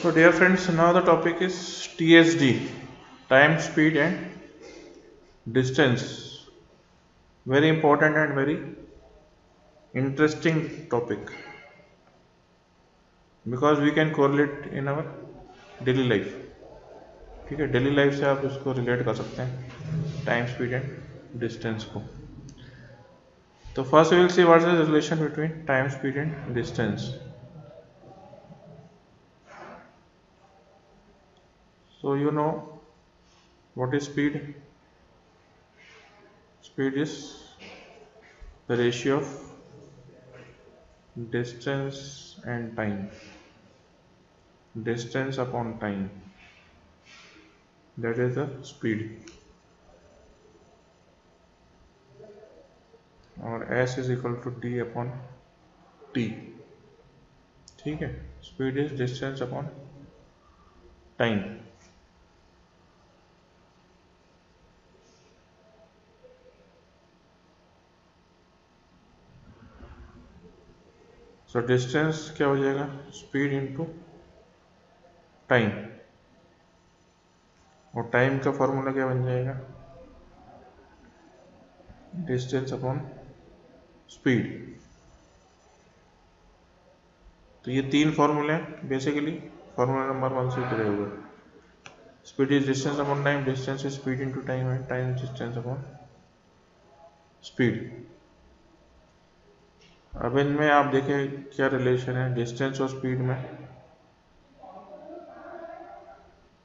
So dear friends, now the topic is TSD, time, speed and distance. Very important and very interesting topic because we can correlate in our daily life. ठीक है, daily life से आप उसको relate कर सकते हैं time speed and distance को. तो first we will see what is the relation between time speed and distance. So you know what is speed? Speed is the ratio of distance and time. Distance upon time. That is the speed. और s is equal to d upon t. ठीक है, speed is distance upon time. So distance क्या हो जाएगा, speed into time, और time का formula क्या बन जाएगा, डिस्टेंस अपॉन स्पीड. तो ये तीन फॉर्मूले हैं बेसिकली. फॉर्मूला नंबर 1 से जुड़े हुए. Speed is distance upon time, distance is speed into time and time is distance upon speed. अब इनमें आप देखें क्या रिलेशन है. डिस्टेंस और स्पीड में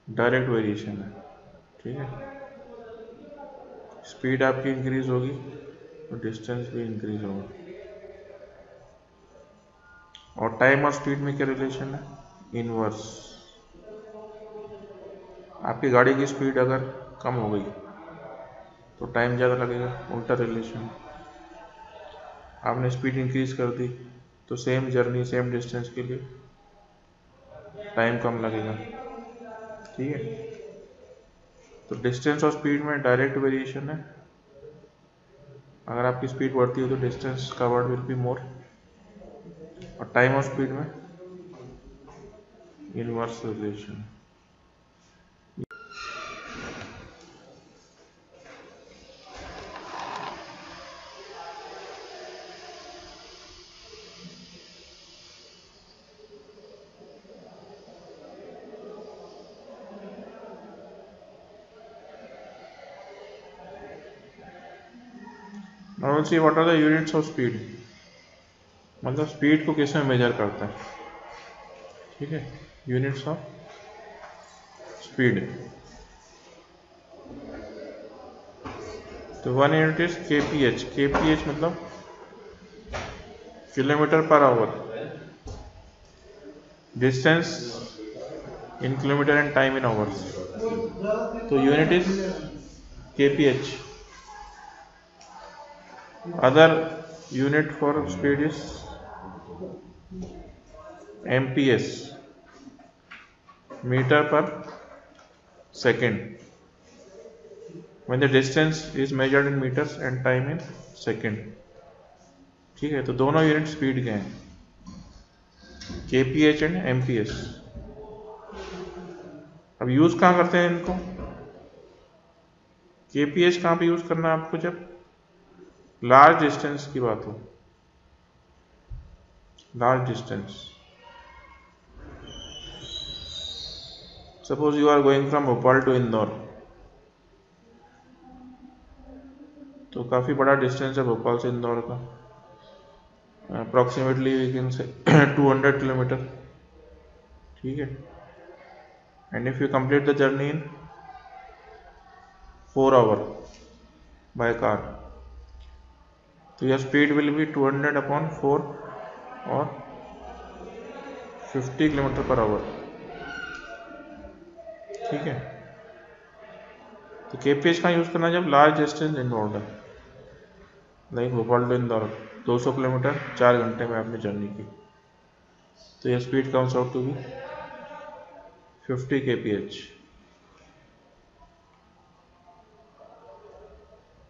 डायरेक्ट वेरिएशन है. ठीक है, स्पीड आपकी इंक्रीज होगी तो डिस्टेंस भी इंक्रीज होगा. और टाइम और स्पीड में क्या रिलेशन है, इनवर्स. आपकी गाड़ी की स्पीड अगर कम हो गई तो टाइम ज़्यादा लगेगा, उल्टा रिलेशन. आपने स्पीड इंक्रीज कर दी तो सेम जर्नी सेम डिस्टेंस के लिए टाइम कम लगेगा. ठीक है, तो डिस्टेंस और स्पीड में डायरेक्ट वेरिएशन है. अगर आपकी स्पीड बढ़ती है तो distance covered will be more, और टाइम और स्पीड में inverse relation. Now we'll see what are the units of speed. मतलब स्पीड को किस में मेजर करता है. ठीक है, यूनिट्स ऑफ स्पीड. तो 1 यूनिट इज kph. kph मतलब kilometre per hour. Distance in kilometre and time in hours. तो unit is kph. Other unit for speed is mps, metre per second, when the distance is measured in meters and time in second. ठीक है, तो दोनों unit speed के हैं, kph and mps. अब use कहाँ करते हैं इनको, kph कहाँ पे यूज करना है आपको, जब लार्ज डिस्टेंस की बात हो. Large distance, suppose you are going from Bhopal to Indore. तो काफ़ी बड़ा डिस्टेंस है भोपाल से इंदौर का, approximately we can say 200 kilometre. ठीक है, and if you complete the journey in 4 hour by car, तो यह स्पीड विल बी 200 अपॉन 4 और 50 किलोमीटर पर आवर. ठीक है, तो kph का यूज़ करना जब लार्ज डिस्टेंस इन्वॉल्व है, like Bhopal to Indore 200 kilometre 4 घंटे में आपने जर्नी की, तो यह speed comes out to be 50 kph.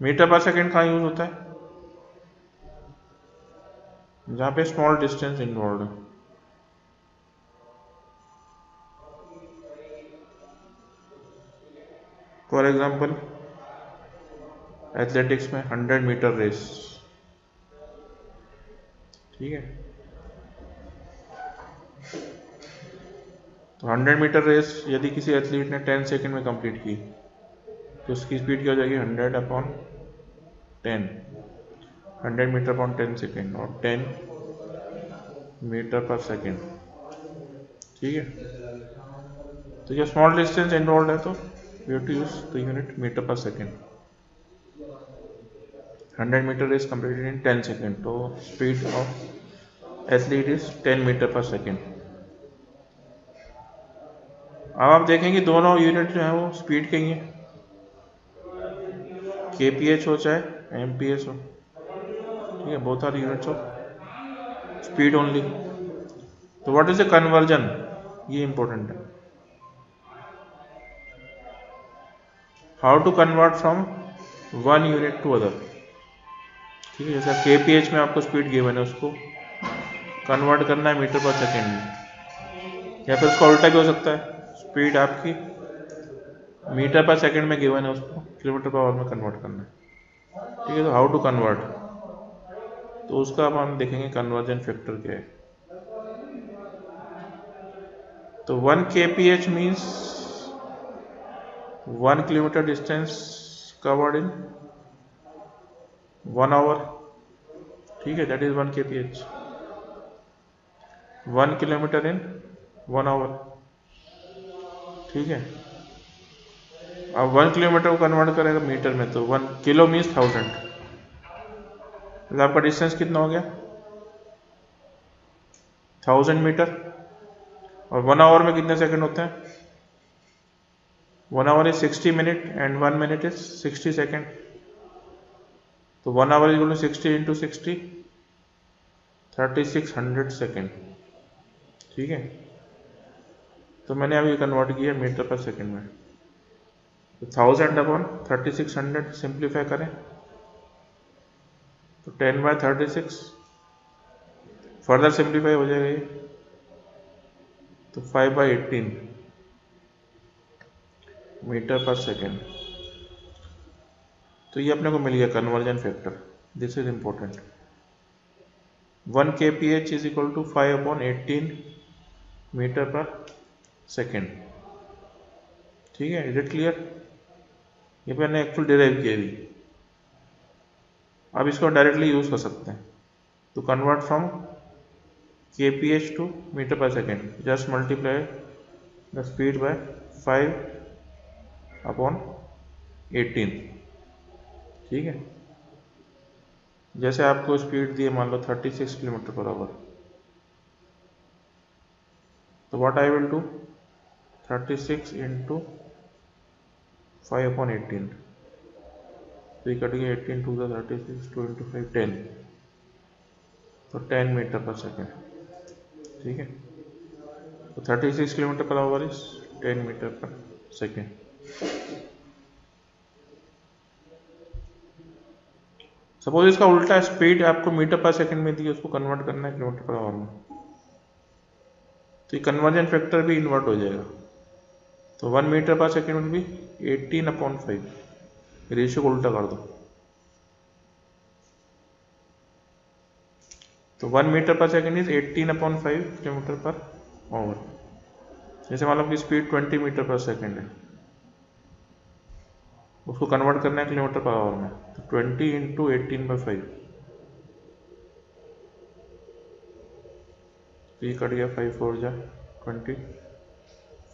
Metre per second कहाँ यूज होता है, जहाँ पे स्मॉल डिस्टेंस इन्वॉल्व है. फॉर एग्जाम्पल एथलेटिक्स में 100 मीटर रेस, ठीक है। तो 100 मीटर रेस यदि किसी एथलीट ने 10 सेकंड में कंप्लीट की तो उसकी स्पीड क्या हो जाएगी 100/10, 100 मीटर अपॉन 10 सेकेंड और 10 मीटर पर सेकेंड, ठीक है। तो जब स्मॉल डिस्टेंस इन्वॉल्व है तो we have to use the unit metre per second. 100 metre race completed in 10 second, तो speed of athlete is 10 metre per second. अब आप देखेंगे दोनों यूनिट जो है वो स्पीड के ही हैं, kph हो चाहे mph हो, ठीक है, both are units of speed only. तो व्हाट इज द कन्वर्जन, ये इंपॉर्टेंट है। How to convert from one unit to other, ठीक है। जैसे kph में आपको स्पीड गिवन है, उसको कन्वर्ट करना है मीटर पर सेकेंड में, या फिर उसका उल्टा भी हो सकता है, स्पीड आपकी मीटर पर सेकेंड में गिवन है, उसको किलोमीटर पर आवर में कन्वर्ट करना है, ठीक है। तो हाउ टू कन्वर्ट, तो उसका अब हम देखेंगे कन्वर्जन फैक्टर क्या है। तो 1 kph means 1 kilometre distance covered in 1 hour, ठीक है, that is 1 kph, 1 kilometre in 1 hour, ठीक है। अब 1 किलोमीटर को कन्वर्ट करेगा मीटर में, तो 1 किलो मीन्स 1000, तो आपका डिस्टेंस कितना हो गया 1000 मीटर। और 1 आवर में कितने सेकंड होते हैं, 1 our is 60 minute and 1 minute is 60 second. तो 1 आवर इज 60 इंटू 60, 3600 सेकेंड, ठीक है। तो मैंने अभी कन्वर्ट किया मीटर पर सेकेंड में, तो 1000/3600 सिंप्लीफाई करें तो 10/36, फर्दर सिंप्लीफाई हो जाएगा ये, तो 5/18 मीटर पर सेकेंड। तो ये अपने को मिल गया conversion factor, this is important. 1 kph is equal to 5/18 metre per second, ठीक है। इज इट क्लियर, ये मैंने एक्चुअल डिराइव किया भी, अब इसको डायरेक्टली यूज कर सकते हैं। तो convert from kph to metre per second, just multiply the speed by 5/18, ठीक है। जैसे आपको स्पीड दी है मान लो 36 किलोमीटर पर आवर, तो what I will do 36 into 5/18, तो ये कट गया 18 टू 36, 2 इंटू 5 10, तो 10 मीटर पर सेकेंड, ठीक है। तो 36 kilometre per hour is 10 metre per second. Suppose इसका उल्टा स्पीड आपको मीटर पर सेकेंड में दी है, उसको कन्वर्ट करना है किलोमीटर पर आवर में, तो ये कन्वर्जन फैक्टर भी इन्वर्ट हो जाएगा। तो 1 metre per second will be 18/5, ratio को उल्टा कर दो, तो 1 metre per second is 18/5 kilometre per our. जैसे मान लो कि स्पीड 20 मीटर पर सेकेंड है, उसको कन्वर्ट करना है किलोमीटर पर आवर में, तो 20 इंटू 18/5, तो ये कट गया 5 4 जा 20,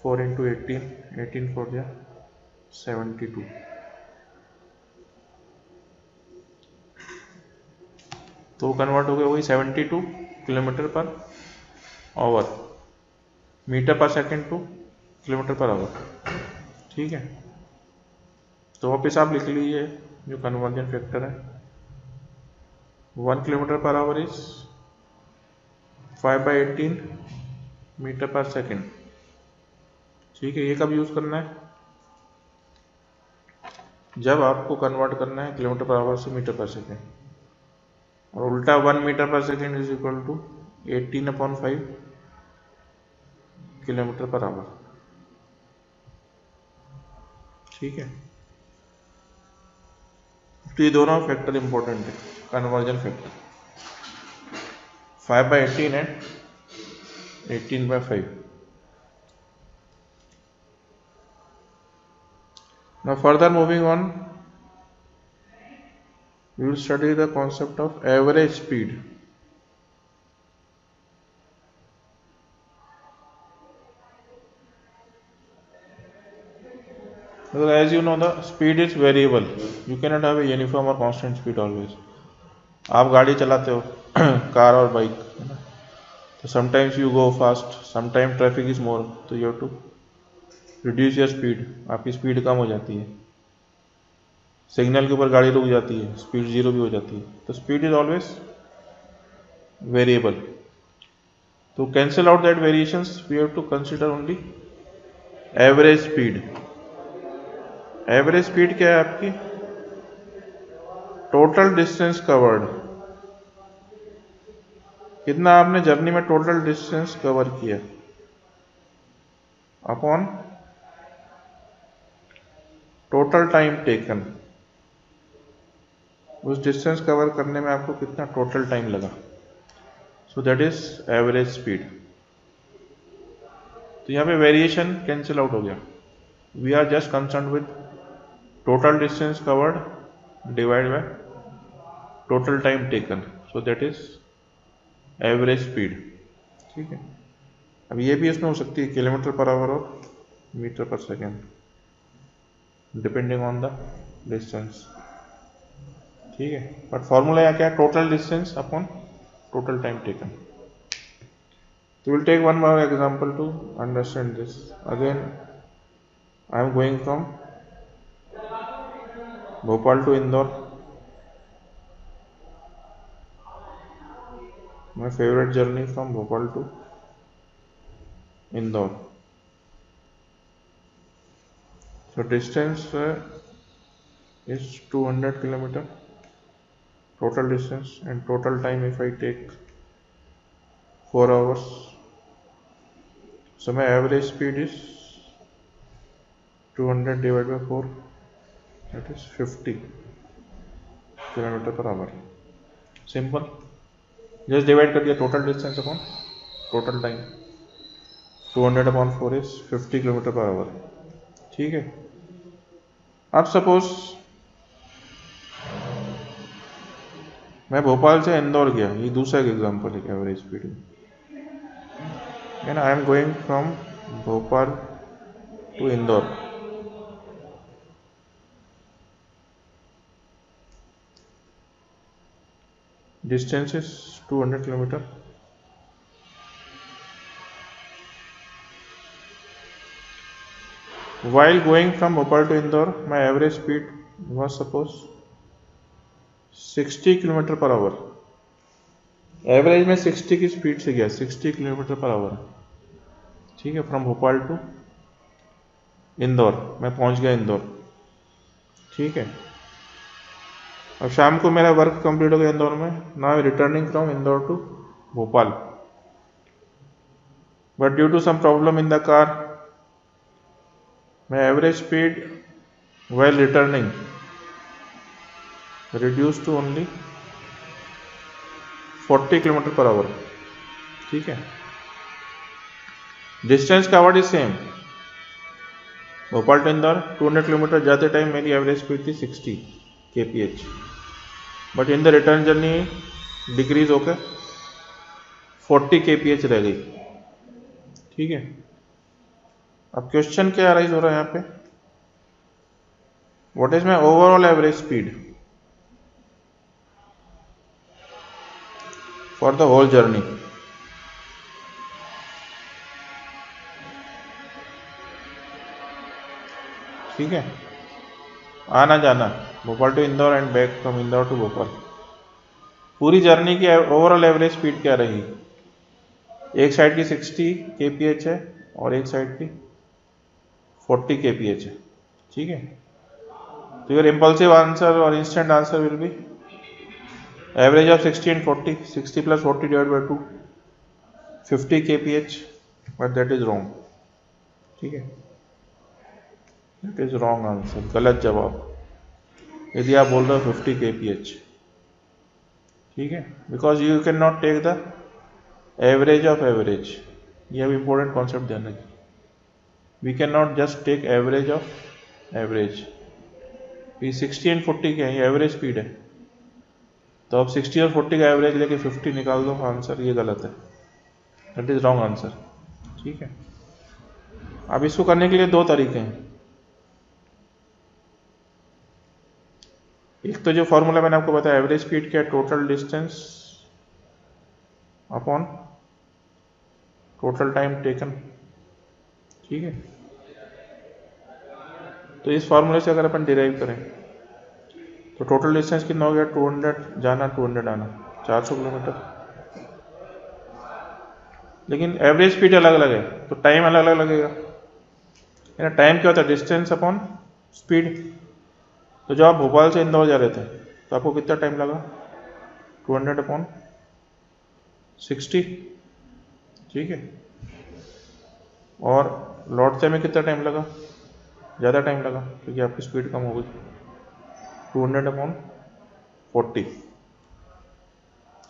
4 इंटू 18, 18 4 जा 72, तो कन्वर्ट हो गया वही 72 kilometre per our, metre per second two kilometre per hour, ठीक है। तो वापिस आप लिख लीजिए जो कन्वर्जन फैक्टर है, 1 kilometre per hour is 5/18 metre per second, ठीक है। ये कब यूज करना है, जब आपको कन्वर्ट करना है किलोमीटर पर आवर से मीटर पर सेकेंड, और उल्टा 1 metre per second is equal to 18/5 kilometre per hour, ठीक है, तो ये दोनों फैक्टर इंपॉर्टेंट है, conversion factor 5/18 and 18/5. Now further moving on, we will study the concept of average speed. Because as you know, the speed is variable. You cannot have a uniform or constant speed always. आप गाड़ी चलाते हो car और bike, है ना, तो sometimes you go fast, sometime traffic is more, तो you have to reduce your speed, आपकी स्पीड कम हो जाती है, सिग्नल के ऊपर गाड़ी रुक जाती है, स्पीड जीरो भी हो जाती है, तो स्पीड इज ऑलवेज वेरिएबल. तो cancel out that variations, we have to consider only average speed. Average speed क्या है आपकी? टोटल डिस्टेंस कवर्ड, कितना आपने जर्नी में टोटल डिस्टेंस कवर किया, अपॉन टोटल टाइम टेकन. उस डिस्टेंस कवर करने में आपको कितना टोटल टाइम लगा, so that is average speed. तो यहाँ पे वेरिएशन कैंसिल आउट हो गया. We are just concern with total distance covered divide by total time taken, so that is average speed. ठीक है, अब ये भी इसमें हो सकती है किलोमीटर पर आवर और metre per second, depending on the distance. ठीक है, बट फॉर्मूला यहाँ क्या है? Total distance upon total time taken. तो will take one more example to understand this. Again I am going from Bhopal to Indore. My favorite journey from Bhopal to Indore. So distance is 200 kilometer total distance, and total time if I take 4 hours. So my average speed is 200 divided by 4, that is 50 kilometer per hour. Simple. Just divide कर दिया total distance upon total time. 200 upon 4 is 50 kilometre per hour. ठीक है, अब suppose मैं भोपाल से इंदौर गया, ये दूसरा एक एग्जांपल है एवरेज स्पीड है ना. I am going from Bhopal to Indore. Distance is 200 kilometer. While going from Bhopal to Indore, my average speed was suppose 60 kilometre per our. Average में 60 की स्पीड से गया, 60 किलोमीटर पर आवर. ठीक है, फ्रॉम भोपाल टू इंदौर मैं पहुंच गया इंदौर. ठीक है, अब शाम को मेरा वर्क कंप्लीट हो गया इंदौर में. Now returning from Indore to Bhopal, but due to some problem in the car, my average speed while returning reduce to only 40 kilometre per hour. ठीक है, distance covered is same. Bhopal to Indore 200 kilometre, जाते time मेरी average speed थी 60 kph, but in the return journey decrease होकर 40 kph रह गई. ठीक है, अब क्वेश्चन क्या अराइज हो रहा है यहाँ पे? What is my overall average speed for the whole journey? ठीक है, आना जाना Bhopal to Indore and back from Indore to Bhopal, पूरी जर्नी की ओवरऑल एवरेज स्पीड क्या रही? एक साइड की 60 kph है और एक साइड की 40 kph है. ठीक है, तो योर इम्पल्सिव आंसर और instant answer will be average of 60 and 40. 60 plus 40 divide by 2, 50 kph, but that is wrong. ठीक है, इट इज रॉन्ग आंसर, गलत जवाब। यदि आप बोल रहे हो 50 kph, ठीक है, because you can not take the average of average. ये अब इंपॉर्टेंट कॉन्सेप्ट ध्यान रखिए, we can not just take average of average. ये 60 एंड 40 क्या है, एवरेज स्पीड है, तो अब 60 और 40 का एवरेज लेके 50 निकाल दो आंसर, ये गलत है, दैट इज रॉन्ग आंसर। ठीक है, अब इसको करने के लिए दो तरीके हैं। एक तो जो फॉर्मूला मैंने आपको बताया, एवरेज स्पीड क्या है, total distance upon total time taken. ठीक है, तो इस फॉर्मूले से अगर अपन डिराइव करें तो टोटल डिस्टेंस कितना हो गया, 200 जाना 200 आना, 400 किलोमीटर। लेकिन एवरेज स्पीड अलग अलग है तो टाइम अलग अलग लगेगा। टाइम क्या होता है, डिस्टेंस अपॉन स्पीड। तो जब आप भोपाल से इंदौर जा रहे थे तो आपको कितना टाइम लगा, 200 अपॉन 60। ठीक है, और लौटते में कितना टाइम लगा, ज़्यादा टाइम लगा क्योंकि आपकी स्पीड कम हो गई, 200 अपॉन 40।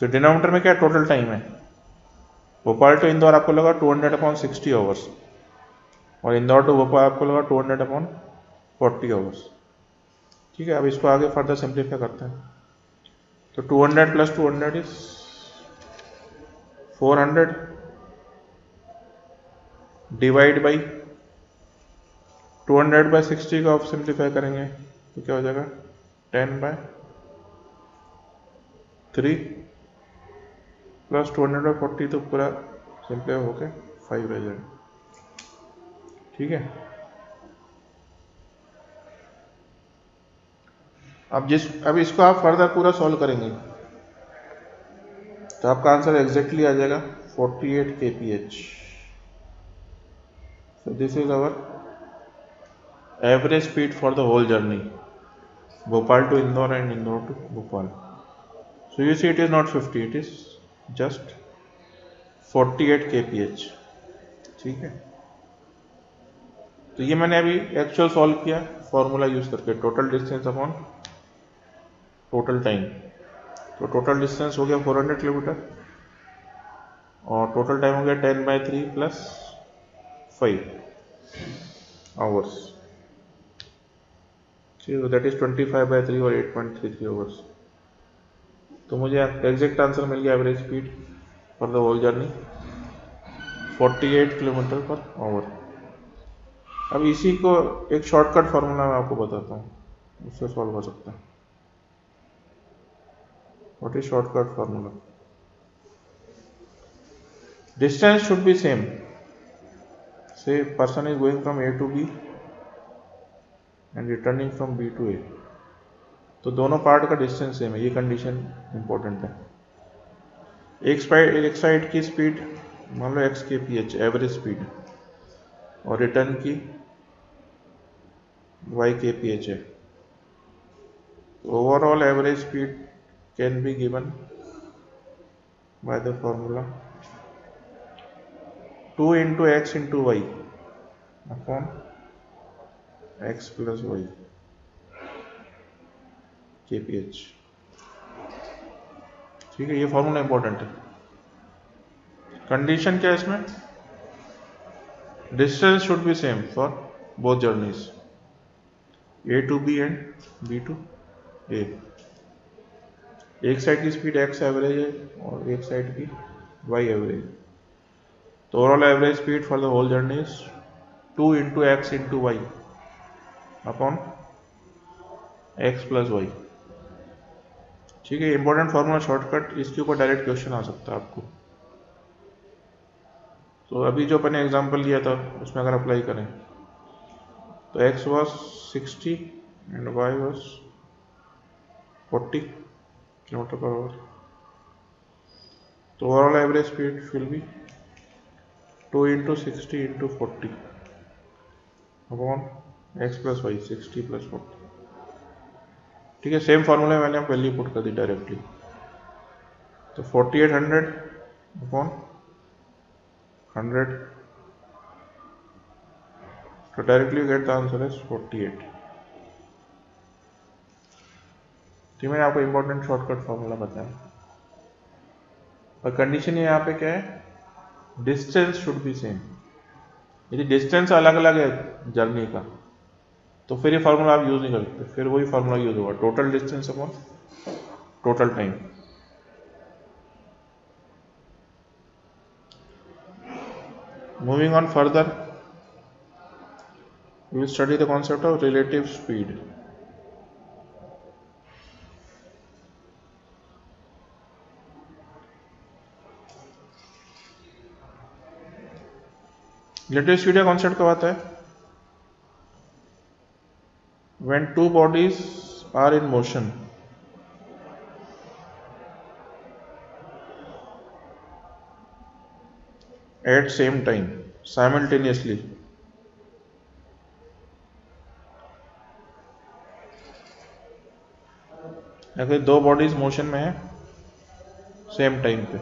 तो डिनोमिनेटर में क्या टोटल टाइम है, भोपाल टू इंदौर आपको लगा 200 अपॉन 60 आवर्स, और इंदौर टू भोपाल आपको लगा 200 अपॉन 40 आवर्स। ठीक है, अब इसको आगे फर्दर सिंप्लीफाई करते हैं। तो 200 plus 200 is 400 divide by 200 by 60 का आप सिंप्लीफाई करेंगे तो क्या हो जाएगा, 10/3 प्लस 240, तो पूरा सिंप्लीफाई होके 5 आ जाएगा। ठीक है, अब इसको आप फर्दर पूरा सॉल्व करेंगे तो आपका आंसर एग्जैक्टली आ जाएगा 48 kph। So this is our average speed for the whole journey, Bhopal to Indore and Indore to Bhopal. So you see it is not 50, it is just 48 kph। ठीक है, तो ये मैंने अभी एक्चुअल सॉल्व किया फॉर्मूला यूज करके, total distance upon total time. तो total distance हो गया 400 किलोमीटर और टोटल टाइम हो गया 10/3 प्लस 5 आवर्स। ठीक है, दैट इज 25/3 और 8.33 आवर्स। तो मुझे एग्जैक्ट आंसर मिल गया, average speed for the whole journey 48 kilometre per hour. अब इसी को एक शॉर्टकट फार्मूला मैं आपको बताता हूँ, उससे सॉल्व हो सकता है। What is shortcut formula, distance should be same, say person is going from A to B and returning from B to A, तो दोनों पार्ट का डिस्टेंस सेम है, ये कंडीशन इंपॉर्टेंट है। एक साइड की स्पीड मान लो x kph एवरेज स्पीड, और रिटर्न की y kph है। Overall average speed can be given by the formula 2 into x into y upon x plus y kph। ठीक है, ये फॉर्मूला इंपॉर्टेंट है। कंडीशन क्या है इसमें, distance should be same for both journeys, A to B and B to A. एक side की speed x average है और एक साइड की y एवरेज, तो overall average speed for the whole journey is 2 into x into y upon x plus y। ठीक है, important formula shortcut, इसके ऊपर डायरेक्ट क्वेश्चन आ सकता है आपको। तो अभी जो अपने एग्जांपल लिया था उसमें अगर अप्लाई करें तो x was 60 and y was 40 kilometre per hour, तो overall average speed will be 2 into 60 into 40 upon x plus y, 60 plus 40। ठीक है, सेम फार्मूला मैंने वैल्यू पुट कर दी डायरेक्टली, तो 4800 अपॉन 100 तो directly you get the answer is 48। तो मैंने आपको इंपॉर्टेंट शॉर्टकट फॉर्मूला बताया, और कंडीशन यहाँ पे क्या है, डिस्टेंस शुड बी सेम। यदि डिस्टेंस अलग अलग है जर्नी का तो फिर ये फार्मूला आप यूज नहीं कर सकते, फिर वही फार्मूला यूज होगा, total distance upon total time. Moving on further, we will study the concept of relative speed. Relative speed का कॉन्सेप्ट कब आता है, when two bodies are in motion at same time simultaneously, अगर दो bodies motion में है same time पे,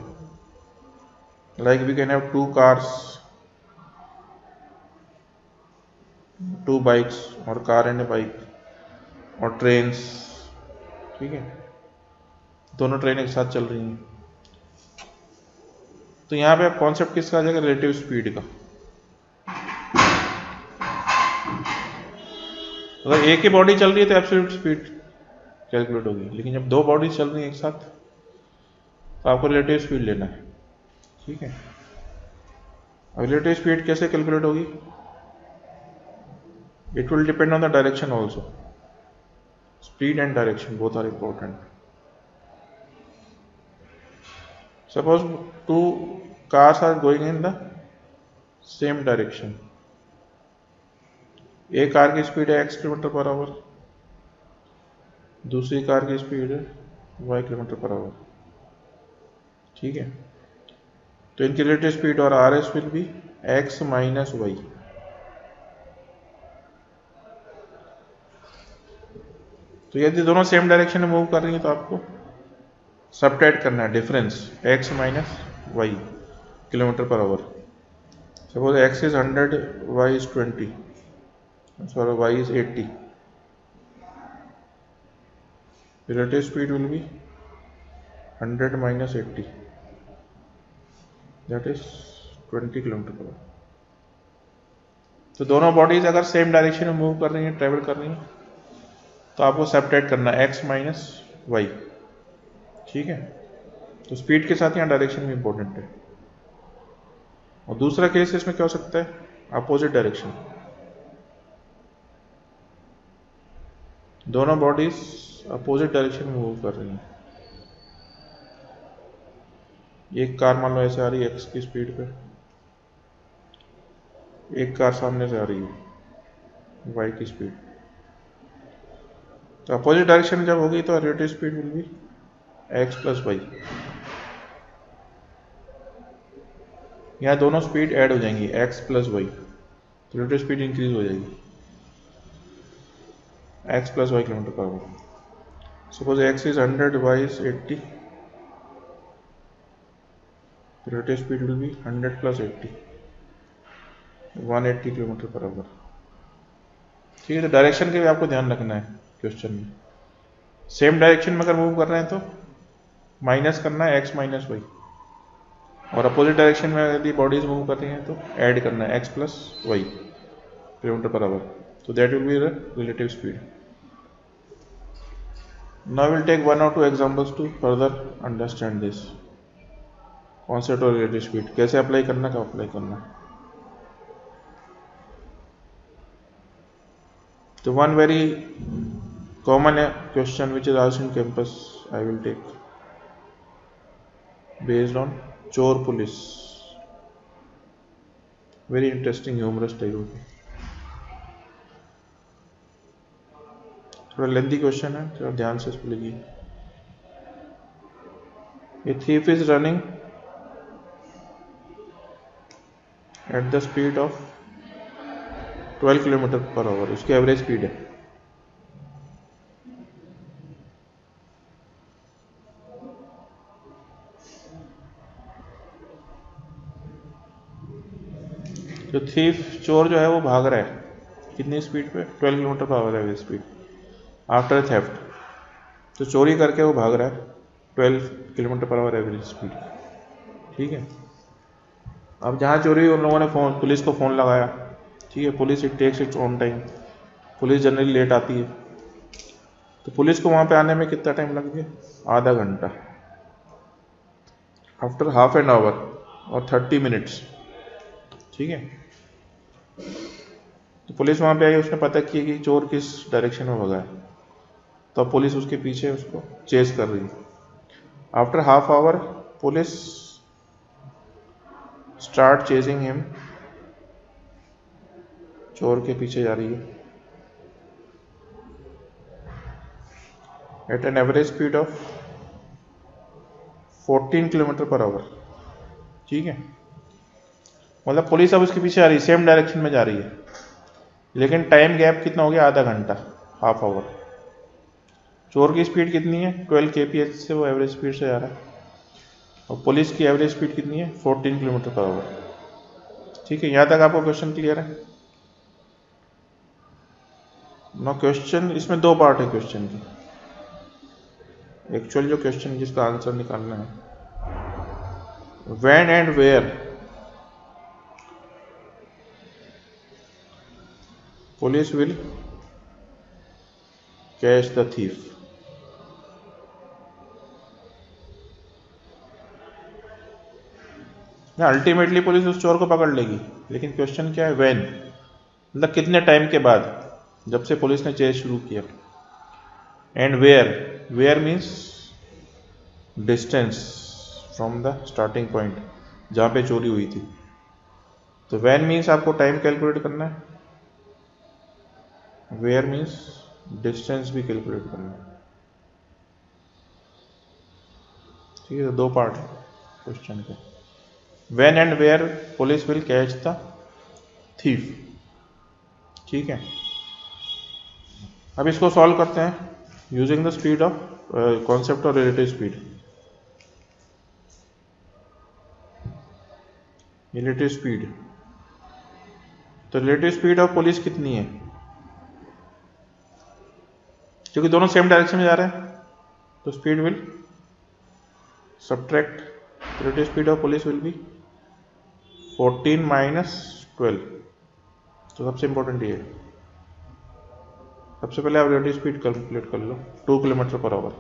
like we can have two cars, two bikes, और कार एंड ए बाइक, और ट्रेन्स, ठीक है, दोनों ट्रेन एक साथ चल रही हैं। तो यहाँ पे कॉन्सेप्ट किसका आ जाएगा, रिलेटिव स्पीड का। अगर एक ही बॉडी चल रही है तो एब्सोल्यूट स्पीड कैलकुलेट होगी, लेकिन जब दो बॉडी चल रही है एक साथ तो आपको रिलेटिव स्पीड लेना है, ठीक है। अब रिलेटिव स्पीड कैसे कैलकुलेट होगी, it will depend on the direction also, speed and direction both are important. Suppose two cars are going in the same direction, एक कार की स्पीड है x किलोमीटर पर आवर, दूसरी car की speed है y kilometre per hour, ठीक है। तो इनकी रिलेटिव स्पीड और RS will be x minus y. तो यदि दोनों सेम डायरेक्शन में मूव कर रही है तो आपको सबट्रैक्ट करना है difference x minus y kilometre per hour. Suppose x is 100, y is 20, sorry y is 80, relative speed will be 100 minus 80, that is 20 kilometre per hour. तो दोनों बॉडीज अगर सेम डायरेक्शन में मूव कर रही हैं, ट्रेवल कर रही हैं, तो आपको सेपरेट करना है x माइनस वाई, ठीक है। तो स्पीड के साथ यहाँ डायरेक्शन भी इंपॉर्टेंट है। और दूसरा केस इसमें क्या हो सकता है, अपोजिट डायरेक्शन, दोनों बॉडीज अपोजिट डायरेक्शन में मूव कर रही हैं। एक कार मान लो ऐसे आ रही है x की स्पीड पे, एक कार सामने से आ रही है y की स्पीड। तो अपोजिट डायरेक्शन में जब होगी तो relative speed will be x plus y. यहाँ दोनों स्पीड ऐड हो जाएंगी x प्लस वाई, तो रिलेटिव स्पीड इंक्रीज हो जाएगी x plus y kilometre per hour. Suppose x is 100, y is 80, relative speed will be 100 plus 80, 180 kilometre per hour, ठीक है। तो डायरेक्शन के भी आपको ध्यान रखना है क्वेश्चन में। सेम डायरेक्शन में अगर मूव कर रहे हैं तो माइनस करना है x माइनस वाई, और अपोजिट डायरेक्शन में यदि बॉडीज मूव कर रही हैं तो ऐड करना है x plus y kilometre per hour. तो that will be the relative speed. Now we'll take one or two examples to further understand this concept of relative speed, कैसे अप्लाई करना, कब अप्लाई करना। तो one very common question which is asked in campus, I will take based on चोर police, very interesting humorous type of, थोड़ा lengthy question है, थोड़ा ध्यान से इसको लिखिए। A thief is running at the speed of 12 kilometre per our, उसकी average speed है। जो थीफ चोर जो है वो भाग रहा है कितनी स्पीड पे? 12 kilometre per our average speed after theft. तो चोरी करके वो भाग रहा है 12 kilometre per our average speed. ठीक है, अब जहाँ चोरी उन लोगों ने पुलिस को फ़ोन लगाया। ठीक है, police it takes its own time, police generally late आती है। तो पुलिस को वहाँ पे आने में कितना टाइम लग गया? आधा घंटा, आफ्टर हाफ एन आवर और 30 मिनट्स। ठीक है, तो पुलिस वहाँ पे आई, उसने पता किया कि चोर किस डायरेक्शन में भगा है, तो अब पुलिस उसके पीछे उसको चेस कर रही है। After half hour police start chasing him, चोर के पीछे जा रही है at an average speed of 14 kilometre per hour. ठीक है, मतलब पुलिस अब उसके पीछे आ रही है, सेम डायरेक्शन में जा रही है, लेकिन टाइम गैप कितना हो गया? आधा घंटा, हाफ आवर। चोर की स्पीड कितनी है? 12 kph से वो एवरेज स्पीड से जा रहा है, और पुलिस की एवरेज स्पीड कितनी है? 14 किलोमीटर पर आवर। ठीक है, यहाँ तक आपको क्वेश्चन क्लियर है? नो क्वेश्चन, इसमें दो पार्ट है क्वेश्चन की। एक्चुअल जो क्वेश्चन जिसका आंसर निकालना है, when and where police will catch the thief. Ultimately police उस चोर को पकड़ लेगी, लेकिन क्वेश्चन क्या है? व्हेन, मतलब कितने टाइम के बाद, जब से पुलिस ने चेज शुरू किया। And where, where means distance from the starting point जहाँ पे चोरी हुई थी। तो व्हेन मीन्स आपको टाइम कैलकुलेट करना है, वेयर मीन्स डिस्टेंस भी कैलकुलेट करना है। ठीक है, तो दो पार्ट है क्वेश्चन के। When and where police will catch the thief. ठीक है, अब इसको सॉल्व करते हैं using the speed of concept of relative speed. Relative speed, तो रिलेटिव स्पीड ऑफ पुलिस कितनी है? क्योंकि दोनों सेम डायरेक्शन में जा रहे हैं, तो speed will subtract, relative speed of police will be 14 minus 12। तो सबसे इंपॉर्टेंट ये है, सबसे पहले आप रिलेटिव स्पीड कैलकुलेट कर लो, 2 किलोमीटर पर आवर।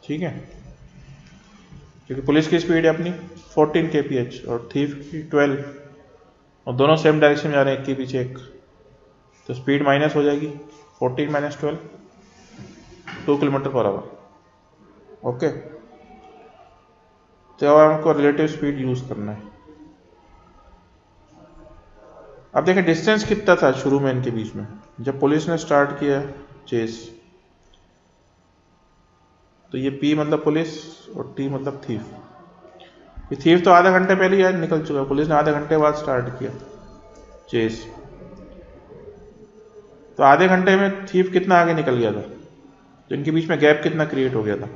ठीक है, क्योंकि पुलिस की स्पीड है अपनी 14 kph और थीफ की 12, और दोनों सेम डायरेक्शन में जा रहे हैं, एक के पीछे एक, तो स्पीड माइनस हो जाएगी 14 minus 12, 2 kilometre per our. Okay, तो अब हमको रिलेटिव स्पीड यूज करना है। अब देखें डिस्टेंस कितना था शुरू में इनके बीच में, जब पुलिस ने स्टार्ट किया चेस। तो ये P मतलब पुलिस और T मतलब थीफ। ये थीफ तो आधा घंटे पहले ही निकल चुका है, पुलिस ने आधे घंटे बाद स्टार्ट किया चेस। तो आधे घंटे में थीफ कितना आगे निकल गया था, तो इनके बीच में गैप कितना क्रिएट हो गया था,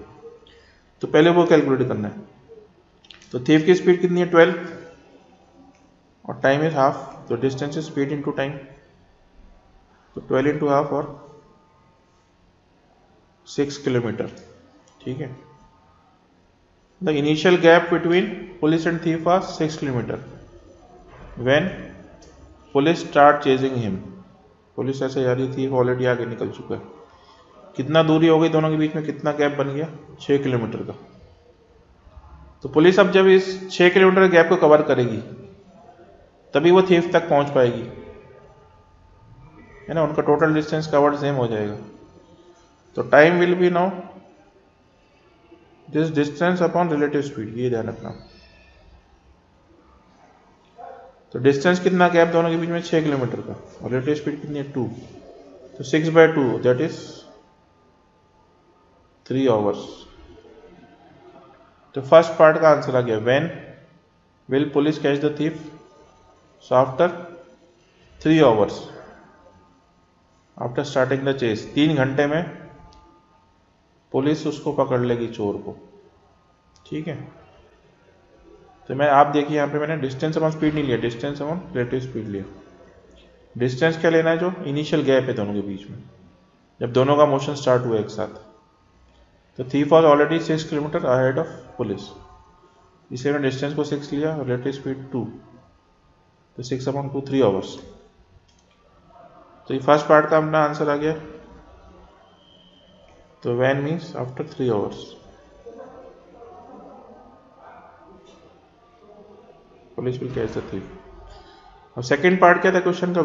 तो पहले वो कैलकुलेट करना है। तो थीफ की स्पीड कितनी है? 12, और टाइम इज हाफ, तो distance is speed into time, तो 12 इंटू हाफ और 6 किलोमीटर। ठीक है, the initial gap between police and thief was 6 kilometre when police start chasing him. Police ऐसे जा रही थी, ऑलरेडी आगे निकल चुका है। कितना दूरी हो गई दोनों के बीच में, कितना गैप बन गया? 6 किलोमीटर का। तो पुलिस अब जब इस 6 किलोमीटर गैप को कवर करेगी, तभी वो थीफ तक पहुंच पाएगी, है ना, उनका टोटल डिस्टेंस कवर्ड सेम हो जाएगा। तो time will be now this distance upon relative speed, ये ध्यान रखना। तो डिस्टेंस कितना गैप दोनों के बीच में? 6 किलोमीटर का, और रिलेटिव स्पीड कितनी है? 2, तो 6/2 दैट इज 3 आवर्स। तो फर्स्ट पार्ट का आंसर आ गया, when will police catch the thief, so after 3 hours after starting the chase. 3 घंटे में पुलिस उसको पकड़ लेगी, चोर को। ठीक है, तो मैं, आप देखिए यहाँ पे मैंने डिस्टेंस अपॉन स्पीड नहीं लिया, डिस्टेंस अपॉन रिलेटिव स्पीड लिया। डिस्टेंस क्या लेना है, जो इनिशियल गैप है दोनों के बीच में, जब दोनों का मोशन स्टार्ट हुआ एक साथ। तो thief was already 6 kilometre ahead of police, इसे मैंने डिस्टेंस को 6 लिया और रिलेटिव स्पीड 2, तो 6/2 3 आवर्स। तो ये फर्स्ट पार्ट का अपना आंसर आ गया। तो when means after 3 hours police will catch the thief. और सेकेंड पार्ट क्या था क्वेश्चन का,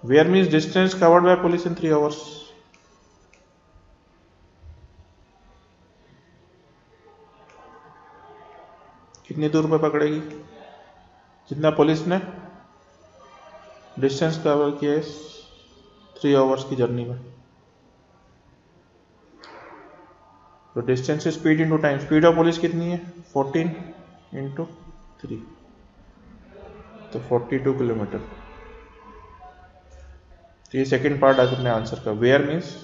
where means distance covered by police in 3 hours. कितनी दूर पर पकड़ेगी, जितना पुलिस ने डिस्टेंस कवर किया है 3 आवर्स की जर्नी में। तो distance speed into time, speed of police कितनी है 14 इंटू 3, तो 42 किलोमीटर। तो ये सेकेंड पार्ट आज अपने आंसर का, where means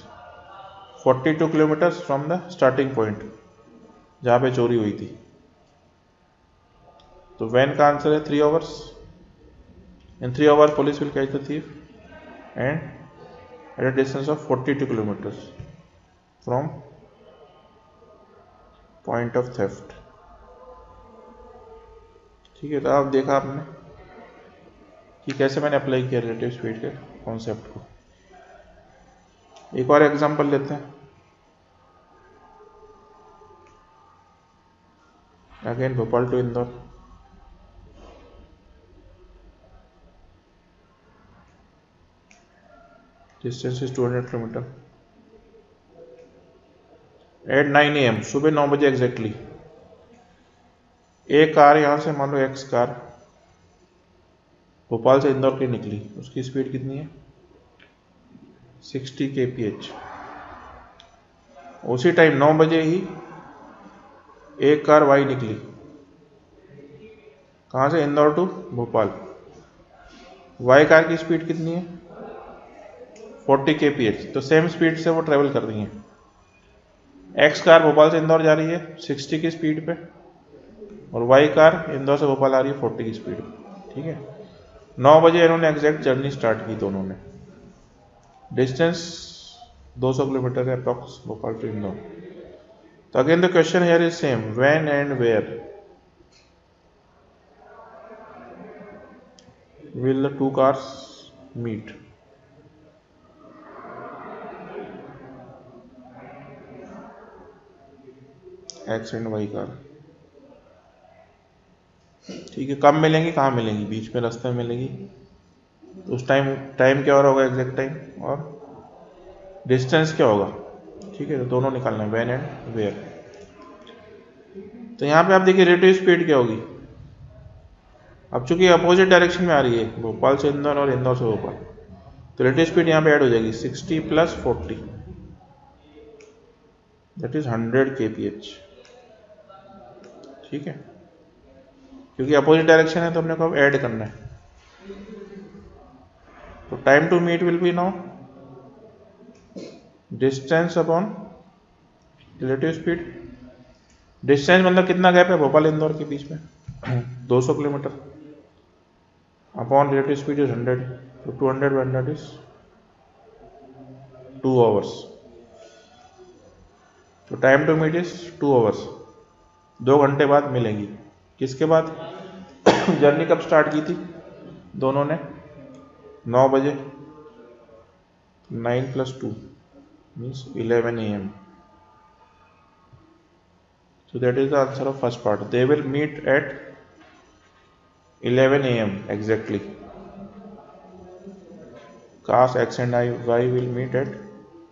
42 kilometre from the starting point जहां पे चोरी हुई थी। तो व्हेन का आंसर है 3 hours. In 3 hours police will catch the thief and at a distance of 42 kilometres from point of theft. ठीक है, तो आप देखा आपने कि कैसे मैंने अप्लाई किया रिलेटिव स्पीड के कॉन्सेप्ट को। एक और एग्जांपल लेते हैं। Again Bhopal to Indore, distance is 200 kilometre. At 9 AM, सुबह 9 बजे एग्जैक्टली, एक कार यहाँ से मान लो एक्स कार भोपाल से इंदौर की निकली, उसकी स्पीड कितनी है 60 kph। उसी टाइम 9 बजे ही एक कार वाई निकली, कहाँ से, Indore to Bhopal. Y car की स्पीड कितनी है 40 kph, तो सेम स्पीड से वो ट्रेवल कर रही है। एक्स कार भोपाल से इंदौर जा रही है 60 की स्पीड पे, और वाई कार इंदौर से भोपाल आ रही है 40 की स्पीड पे। ठीक है, 9 बजे इन्होंने एग्जैक्ट जर्नी स्टार्ट की दोनों ने। डिस्टेंस 200 किलोमीटर है अप्रॉक्स भोपाल टू इंदौर। तो again the question here is same, when and where will the 2 cars meet? X and y car. ठीक है, कब मिलेंगी, कहाँ मिलेंगी, बीच में रास्ते में मिलेंगी। तो उस टाइम क्या होगा एग्जैक्ट टाइम, और डिस्टेंस क्या होगा। ठीक है, तो दोनों निकालना है, व्हेन एंड वेयर। तो यहाँ पे आप देखिए रिलेटिव स्पीड क्या होगी। अब चूंकि अपोजिट डायरेक्शन में आ रही है, भोपाल से इंदौर और इंदौर से भोपाल, तो रिलेटिव स्पीड यहाँ पे ऐड हो जाएगी 60 + 40, दैट इज 100 kph। ठीक है, क्योंकि अपोजिट डायरेक्शन है तो हमने को अब ऐड करना है। तो time to meet will be now distance upon relative speed. Distance मतलब कितना गैप है भोपाल इंदौर के बीच में 200 kilometre, upon relative speed is 100, तो 200 by 100 इज 2 आवर्स। तो time to meet is 2 hours, 2 घंटे बाद मिलेंगी। किसके बाद जर्नी कब स्टार्ट की थी दोनों ने 9 बजे, 9 + 2 means 11 AM। So that is the answer of first part. They will meet at 11 AM exactly. Cars X and Y will meet at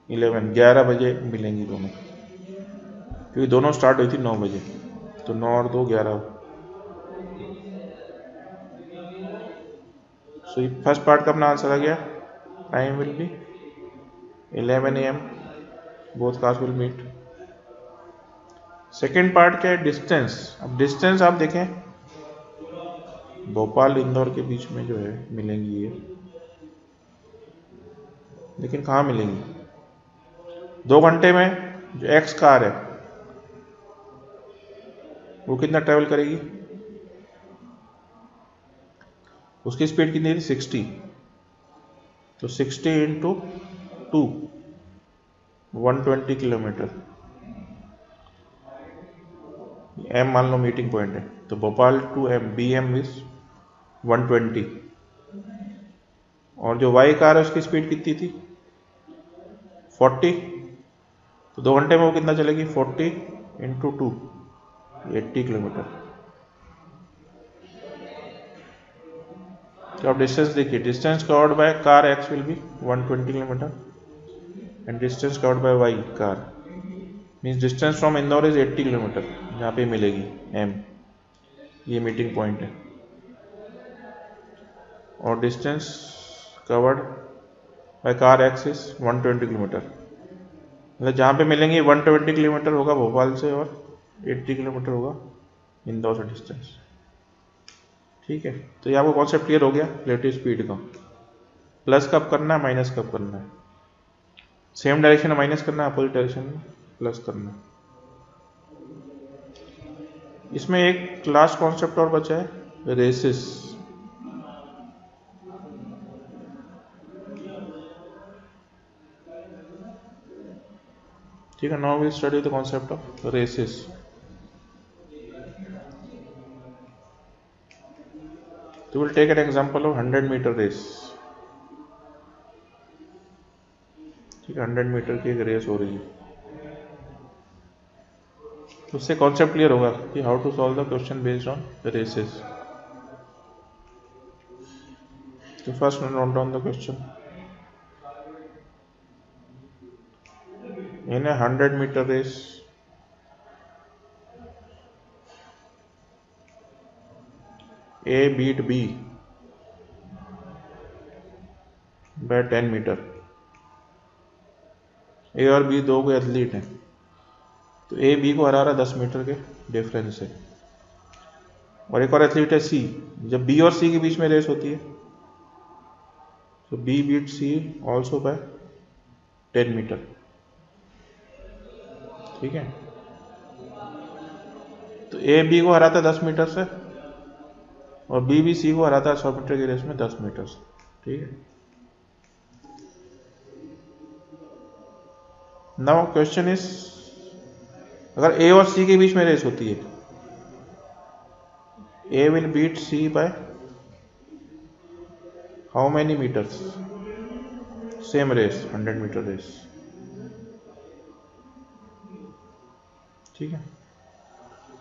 11 बजे मिलेंगी दोनों, क्योंकि दोनों स्टार्ट हुई थी 9 बजे, तो 9 और 2 11। सो फर्स्ट पार्ट का अपना आंसर आ गया, time will be 11 AM, both cars will meet. Second part क्या है, डिस्टेंस। अब डिस्टेंस आप देखें, भोपाल इंदौर के बीच में जो है मिलेंगी ये, लेकिन कहाँ मिलेंगी, 2 घंटे में जो एक्स कार है वो कितना ट्रेवल करेगी, उसकी स्पीड कितनी थी 60, तो 60 इंटू 2 120 किलोमीटर। एम मान लो मीटिंग पॉइंट है, तो Bhopal to M B M is 120, और जो वाई कार है उसकी स्पीड कितनी थी 40, तो 2 घंटे में वो कितना चलेगी 40 इंटू 2 80 किलोमीटर। तो आप डिस्टेंस देखिए, distance covered by car x will be 120 kilometre and distance covered by y car means distance from Indore is 80 kilometre, जहाँ पे मिलेगी एम, ये मीटिंग पॉइंट है, और distance covered by car x is 120 kilometre, मतलब जहाँ पे मिलेंगे 120 किलोमीटर होगा भोपाल से और 80 किलोमीटर होगा इंदौर से डिस्टेंस। ठीक है, तो ये आपको कॉन्सेप्ट क्लियर हो गया रिलेटिव स्पीड का। प्लस कब करना है, माइनस कब करना है, सेम डायरेक्शन में माइनस करना है, अपोजिट डायरेक्शन में प्लस करना है। इसमें एक लास्ट कॉन्सेप्ट और बचा है, रेसिस। ठीक है, now we study the concept of races. तो will take an example of 100 metre race. ठीक है, 100 मीटर की एक रेस हो रही है, तो उससे कॉन्सेप्ट क्लियर होगा कि how to solve the question based on races. तो first note down the question. In a 100 metre race, A beat B by 10 metre. A और बी दो को एथलीट हैं, तो ए बी को हरा रहा 10 मीटर के डिफरेंस से, और एक और एथलीट है सी। जब बी और सी के बीच में रेस होती है तो B beat C also bye 10 metre. ठीक है, तो ए बी को हराता है 10 मीटर से और बी सी को हराता है 100 मीटर की रेस में 10 मीटर से। ठीक है, नाउ क्वेश्चन इज, अगर ए और सी के बीच में रेस होती है, A will beat C by how many metres, same race 100 metre race. ठीक है,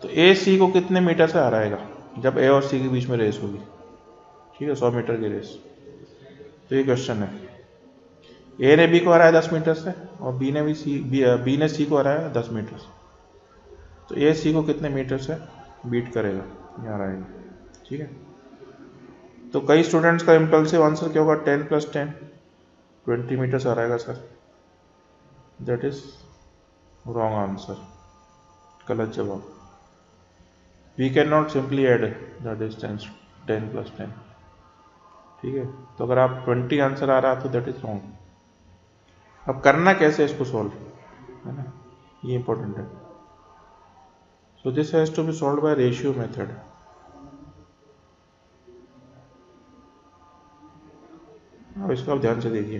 तो ए सी को कितने मीटर से हराएगा जब ए और सी के बीच में रेस होगी। ठीक है, 100 मीटर की रेस। तो ये क्वेश्चन है, ए ने बी को हराया 10 मीटर से और बी ने सी को हराया 10 मीटर से, तो ए सी को कितने मीटर से बीट करेगा, यहाँ रहेगा। ठीक है, तो कई स्टूडेंट्स का इम्पल्सिव आंसर क्या होगा, 10 + 10 20 मीटर से हराएगा sir. That is wrong answer, गलत जवाब। We can not simply add the distance 10 + 10। ठीक है, तो अगर आप 20 आंसर आ रहा है तो दैट इज रॉन्ग। अब करना कैसे इसको सॉल्व, है ना, ये इंपॉर्टेंट है। So this has to be solve by ratio method. अब इसको आप ध्यान से देखिए।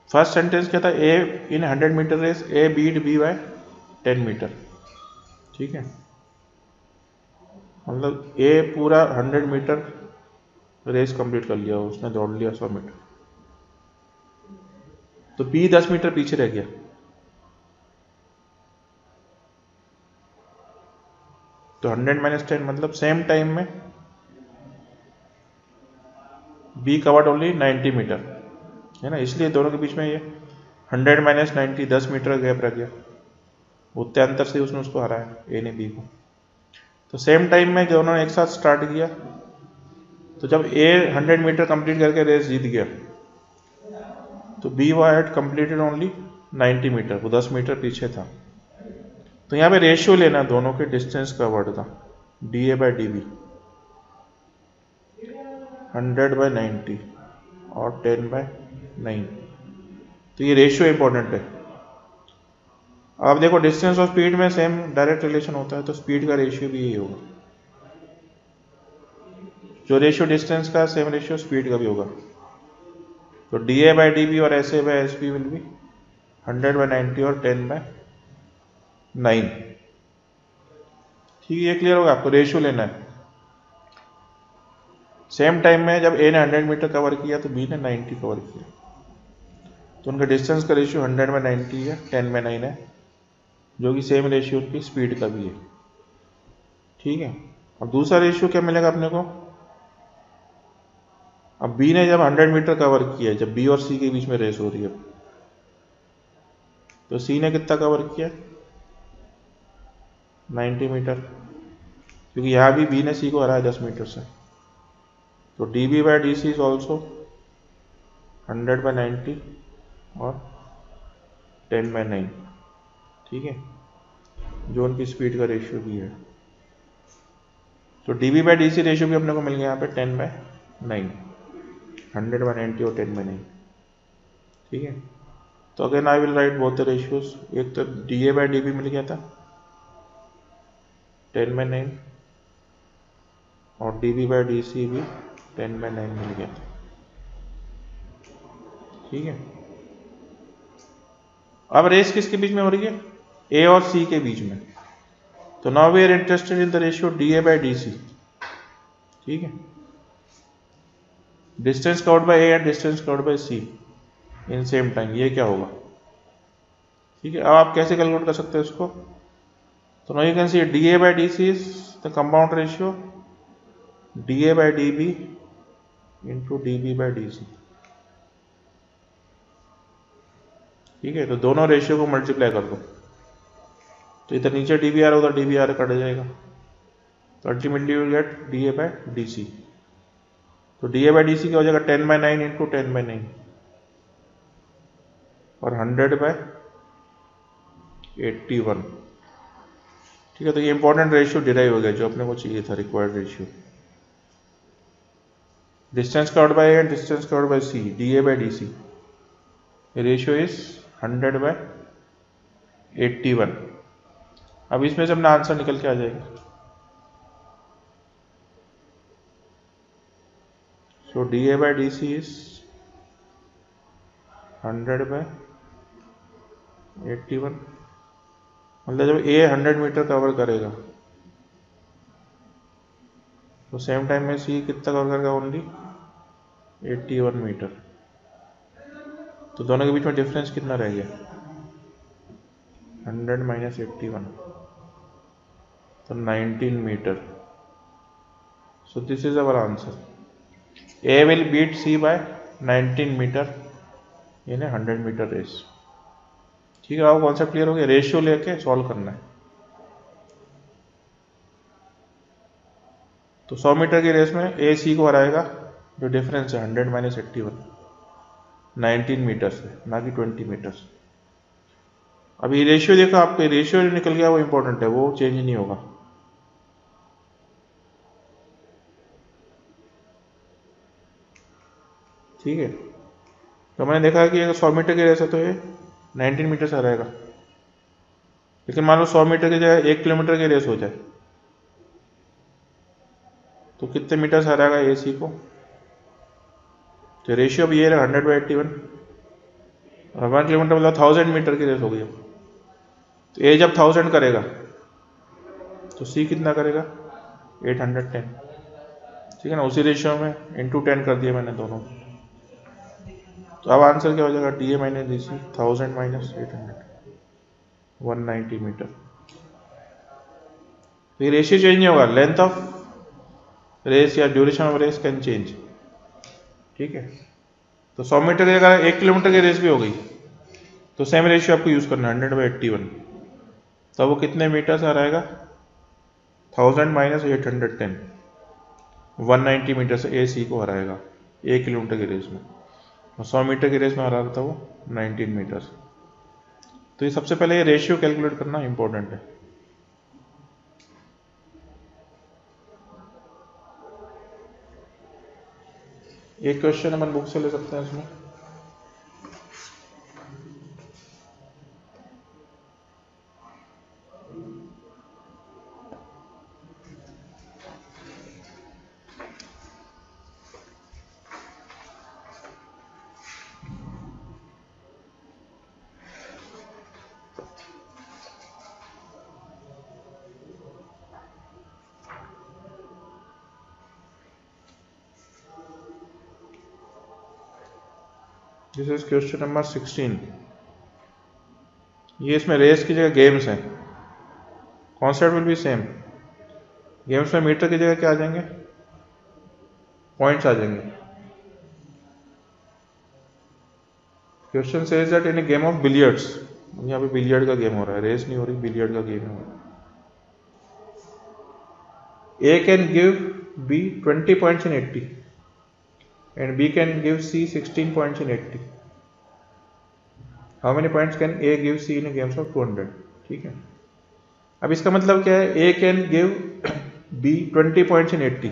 फर्स्ट सेंटेंस क्या था, ए इन 100 मीटर रेस ए बीट बी बाय 10 मीटर। ठीक है, मतलब ए पूरा 100 मीटर रेस कंप्लीट कर लिया, उसने दौड़ लिया 100 मीटर, तो बी 10 मीटर पीछे रह गया। तो 100 - 10 मतलब सेम टाइम में बी कवर्ड ओनली 90 मीटर, है ना, इसलिए दोनों के बीच में ये 100 - 90 10 मीटर गैप रह गया। उतने अंतर से उसने उसको हराया, ए ने बी को। तो सेम टाइम में जो उन्होंने एक साथ स्टार्ट किया, तो जब ए 100 मीटर कंप्लीट करके रेस जीत गया, तो B had completed only 90 metre, वो 10 मीटर पीछे था। तो यहाँ पे रेशियो लेना दोनों के डिस्टेंस कवर्ड का, DA/DB 100/90 और 10/9। तो ये रेशियो इंपॉर्टेंट है। आप देखो डिस्टेंस और स्पीड में सेम डायरेक्ट रिलेशन होता है, तो स्पीड का रेशियो भी यही होगा। जो रेशियो डिस्टेंस का सेम रेशियो स्पीड का भी होगा। तो DA/DB और SA/SP विल बी 100/90 और 10/9। ठीक है, ये क्लियर होगा? आपको रेशियो लेना है। सेम टाइम में जब A ने 100 मीटर कवर किया तो B ने 90 कवर किया, तो उनका डिस्टेंस का रेशियो 100/90 है, 10/9 है, जो कि सेम रेशियो उनकी स्पीड का भी है। ठीक है, अब दूसरा रेशियो क्या मिलेगा अपने को? अब B ने जब 100 मीटर कवर किया, जब B और C के बीच में रेस हो रही है, तो C ने कितना कवर किया? 90 मीटर, क्योंकि यहाँ भी B ने C को हराया 10 मीटर से। तो DB/DC इज ऑल्सो 100/90 और 10/9। ठीक है, जो उनकी स्पीड का रेशियो भी है। तो DB/DC रेशियो भी अपने को मिल गया यहाँ पे 10/9, 100/90 और 10/9। ठीक है, तो again I will right both the ratios. एक तो DA/DB मिल गया था 10/9 और DB/DC भी 10/9 मिल गया था। ठीक है, अब रेस किसके बीच में हो रही है? A और C के बीच में। तो now we are interested in the ratio DA/DC। ठीक है, distance covered by A and distance covered by C in same time, ये क्या होगा? ठीक है, अब आप कैसे कैलकुलेट कर सकते हो इसको? तो now you can see DA/DC is the compound ratio DA/DB into DB/DC। ठीक है, तो दोनों रेशियो को मल्टीप्लाई कर दो, तो इधर नीचे DB आ रहा उधर DB आ रहा, कट जाएगा, तो अल्टीमेटली यू गेट DA/DC। तो DA/DC क्या हो जाएगा? 10/9 इंटू 10/9 और 100/81। ठीक है, तो ये इंपॉर्टेंट रेशियो डिराइव हो गया जो अपने को चाहिए था, required ratio. Distance covered by A and distance covered by C, DA/DC, ratio is 100/81। अब इसमें से अपना आंसर निकल के आ जाएगा। So DA/DC is 100/81। मतलब जब A 100 मीटर कवर करेगा तो सेम टाइम में C कितना कवर करेगा? Only 81 metre. तो दोनों के बीच में डिफरेंस कितना रह गया? 100 माइनस 81, तो 19 metre. So this is our answer. A will beat C by 19 metre in 100 metre race. ठीक है, आपको कॉन्सेप्ट क्लियर हो गया? रेशियो लेके सॉल्व करना है। तो 100 मीटर की रेस में A C को हराएगा, जो डिफरेंस है 100 माइनस 81, 19 मीटर से, ना कि 20 मीटर से। अभी रेशियो देखो, आपके रेशियो जो निकल गया वो इंपॉर्टेंट है, वो चेंज नहीं होगा। ठीक है, तो मैंने देखा कि अगर 100 मीटर की रेस है तो ये 19 मीटर से हराएगा। लेकिन मान लो 100 मीटर की जगह 1 किलोमीटर की रेस हो जाए तो कितने मीटर से हराएगा A C को? तो रेशियो भी ये रहा 100/81 और 1 किलोमीटर मतलब 1000 मीटर की रेस हो गई। तो A जब 1000 करेगा तो C कितना करेगा? 810। ठीक है ना, उसी रेशियो में इंटू 10 कर दिया मैंने दोनों। तो अब आंसर क्या हो जाएगा? DA minus DC, 1000 minus 800, 190 metre. तो ये रेशियो चेंज नहीं होगा, लेंथ ऑफ रेस या duration of race can change. ठीक है, तो 100 मीटर की जगह 1 किलोमीटर की रेस भी हो गई तो सेम रेशियो आपको यूज करना है 100/81। तो वो कितने मीटर से हराएगा? 1000 माइनस 810, 190 मीटर से A C को हराएगा 1 किलोमीटर की रेस में, और 100 मीटर की रेस में हरा रहा था वो 19 मीटर से। तो ये सबसे पहले ये रेशियो कैलकुलेट करना इंपॉर्टेंट है। एक क्वेश्चन अपन बुक से ले सकते हैं इसमें। This is question number 16। ये इसमें रेस की जगह गेम्स है, concept will be same. Games में मीटर की जगह क्या आ जाएंगे, पॉइंट्स आ जाएंगे। Question says that in A game of billiards, यहाँ पे बिलियर्ड का गेम हो रहा है, रेस नहीं हो रही, बिलियर्ड का गेम हो रहा है। A can give B 20 points in 80 and B can give C 16 points in 80. How many points can A give C in a games of 200? ठीक है, अब इसका मतलब क्या है, A can give B 20 points in 80,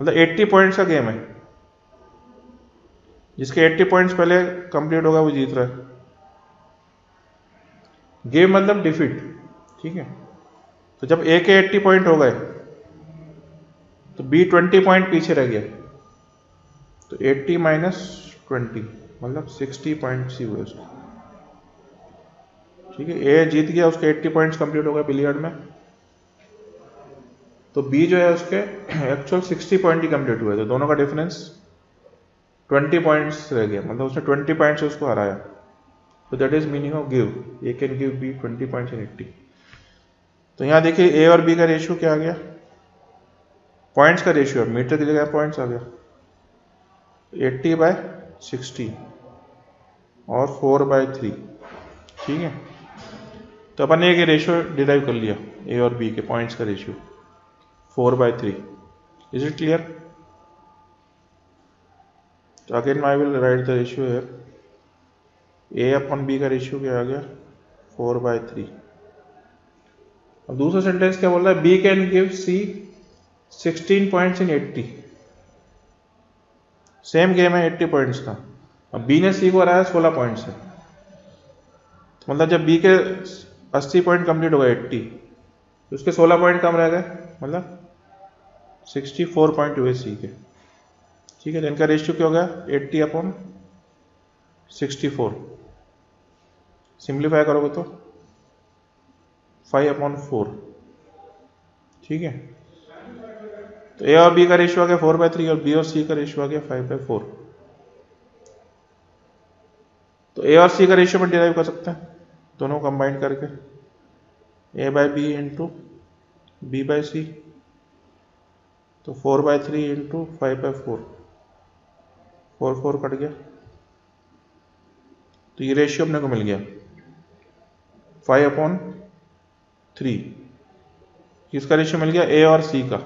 मतलब 80 पॉइंट्स का game है, जिसके 80 पॉइंट्स पहले कंप्लीट होगा वो जीत रहा है। गेम मतलब डिफीट, ठीक है। तो जब A के 80 पॉइंट हो गए तो B 20 पॉइंट पीछे रह गया, तो 80 माइनस 20 मतलब 60 पॉइंट्स ही हुए उसके, ठीक है। ए जीत गया, उसके 80 पॉइंट्स कंप्लीट हो गए बिलियर्ड में, तो बी जो है उसके एक्चुअल 60 पॉइंट ही कंप्लीट हुए, तो दोनों का डिफरेंस 20 पॉइंट्स रह गया, मतलब उसने 20 पॉइंट्स से उसको हराया। तो that is meaning of give, A can give B 20 points in 80। तो यहाँ देखिए ए और बी का रेशियो क्या आ गया, पॉइंट्स का रेशियो, मीटर की जगह पॉइंट्स आ गया, 80/60 और 4/3, ठीक है। तो अपन ने एक रेशियो डिराइव कर लिया, ए और बी के पॉइंट्स का रेशियो 4/3। Is it clear? तो again I will write the ratio here, A upon B का रेशियो क्या आ गया, 4/3। अब दूसरा सेंटेंस क्या बोल रहा है, B can give C 16 points in 80। Same game है 80 पॉइंट्स का, अब बी ने सी को हराया 16 पॉइंट से, तो मतलब जब बी के 80 पॉइंट कंप्लीट हो गए 80, तो उसके 16 पॉइंट कम रह गए, मतलब 64 पॉइंट हुए सी के, ठीक है। तो इनका रेशियो क्या हो गया, 80/64। सिंप्लीफाई करोगे तो 5/4, ठीक है। तो ए और बी का रेशियो आ गया 4/3 और बी और सी का रेशियो आ गया 5/4। तो ए और सी का रेशियो में डिराइव कर सकते हैं दोनों कंबाइन करके, A/B इंटू B/C, तो 4/3 इंटू 5/4, 4 कट गया, तो ये रेशियो अपने को मिल गया 5/3। किसका रेशियो मिल गया, ए और सी का,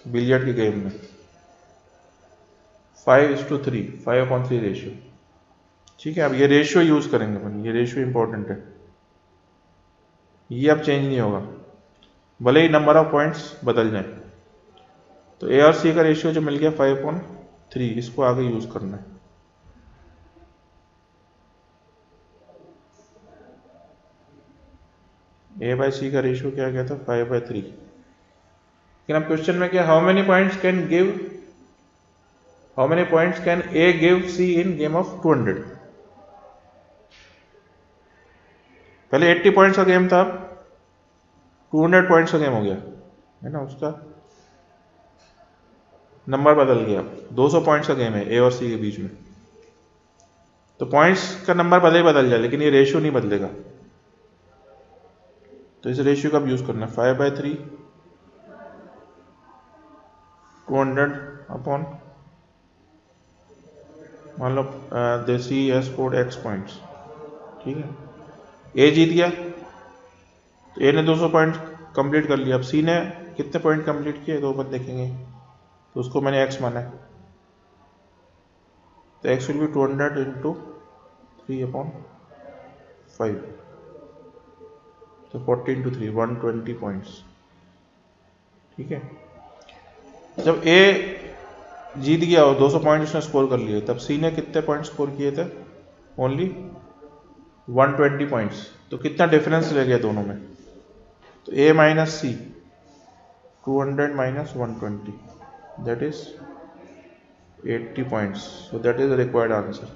बिलियर्ड की गेम में 5:3, 5/3 रेशियो, ठीक है। अब ये रेशियो यूज करेंगे अपन, ये रेशियो इंपॉर्टेंट है, ये अब चेंज नहीं होगा भले ही नंबर ऑफ पॉइंट्स बदल जाए। तो ए और सी का रेशियो जो मिल गया 5/3, इसको आगे यूज करना है। A/C का रेशियो क्या गया था, 5/3। लेकिन अब क्वेश्चन में क्या, how many points can A give C in game of 200। पहले 80 पॉइंट्स का गेम था, 200 पॉइंट्स का गेम हो गया है ना, उसका नंबर बदल गया, 200 पॉइंट्स का गेम है ए और सी के बीच में, तो पॉइंट्स का नंबर भले ही बदल जाए लेकिन ये रेशियो नहीं बदलेगा। तो इस रेशियो का यूज करना है, 5/3 200 अपॉन, मान लो सी हैज स्कोर्ड x पॉइंट्स, ठीक है। ए जीत गया, तो ए ने 200 पॉइंट कंप्लीट कर लिया, अब सी ने कितने पॉइंट कंप्लीट किए तो अपन देखेंगे, तो उसको मैंने x माना है, तो x विल बी 200 इंटू 3/5, तो 40 इंटू 3 120 पॉइंट्स, ठीक है। जब ए जीत गया और 200 पॉइंट उसने स्कोर कर लिए, तब सी ने कितने पॉइंट स्कोर किए थे, ओनली 120 पॉइंट्स, तो कितना डिफरेंस रह गया दोनों में, तो A minus C 200 minus 120, that is 80 points, so that is the required answer.